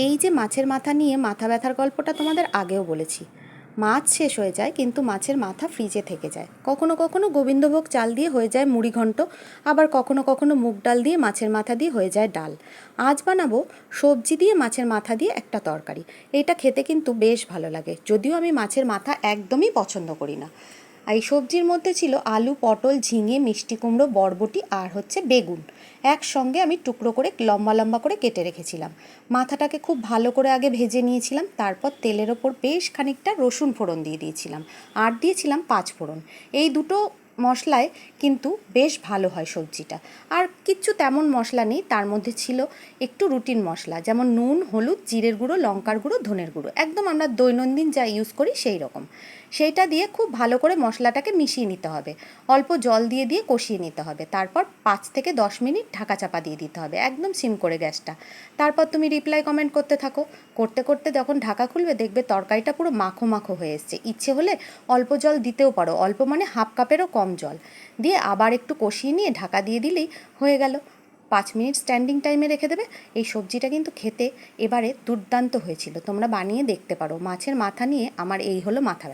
এই যে মাছের মাথা নিয়ে মাথা ব্যথার গল্পটা তোমাদের আগেও বলেছি। মাছ শেষ হয়ে যায় কিন্তু মাছের মাথা ফ্রিজে থেকে যায়। কখনো কখনো গোবিন্দভোগ চাল দিয়ে হয়ে যায় মুড়ি ঘন্ট, আবার কখনো কখনো মুগ ডাল দিয়ে মাছের মাথা দিয়ে হয়ে যায় ডাল। আজ বানাবো সবজি দিয়ে মাছের মাথা দিয়ে একটা তরকারি। এটা খেতে কিন্তু বেশ ভালো লাগে, যদিও আমি মাছের মাথা একদমই পছন্দ করি না। এই সবজির মধ্যে ছিল আলু, পটল, ঝিঙে, মিষ্টি কুমড়ো, বরবটি আর হচ্ছে বেগুন। একসঙ্গে আমি টুকরো করে লম্বা লম্বা করে কেটে রেখেছিলাম। মাথাটাকে খুব ভালো করে আগে ভেজে নিয়েছিলাম, তারপর তেলের ওপর বেশ খানিকটা রসুন ফোড়ন দিয়ে দিয়েছিলাম আর দিয়েছিলাম 5 ফোড়ন। এই দুটো মশলায় কিন্তু বেশ ভালো হয় সবজিটা। আর কিচ্ছু তেমন মশলা নেই, তার মধ্যে ছিল একটু রুটিন মশলা, যেমন নুন, হলুদ, জিরের গুঁড়ো, লঙ্কার গুঁড়ো, ধনের গুঁড়ো, একদম আমরা দৈনন্দিন যা ইউজ করি সেই রকম। সেইটা দিয়ে খুব ভালো করে মশলাটাকে মিশিয়ে নিতে হবে। অল্প জল দিয়ে দিয়ে কষিয়ে নিতে হবে। তারপর 5 থেকে 10 মিনিট ঢাকা চাপা দিয়ে দিতে হবে, একদম সিম করে গ্যাসটা। তারপর তুমি রিপ্লাই কমেন্ট করতে থাকো। করতে করতে যখন ঢাকা খুলবে দেখবে তরকারিটা পুরো মাখো মাখো হয়ে এসছে। ইচ্ছে হলে অল্প জল দিতেও পারো, অল্প মানে হাফ কাপেরও কম জল দিয়ে আবার একটু কষিয়ে নিয়ে ঢাকা দিয়ে দিলেই হয়ে গেল। 5 মিনিট স্ট্যান্ডিং টাইমে রেখে দেবে। এই সবজিটা কিন্তু খেতে এবারে দুর্দান্ত হয়েছিল, তোমরা বানিয়ে দেখতে পারো। মাছের মাথা নিয়ে আমার এই হলো মাথা ব্যথা।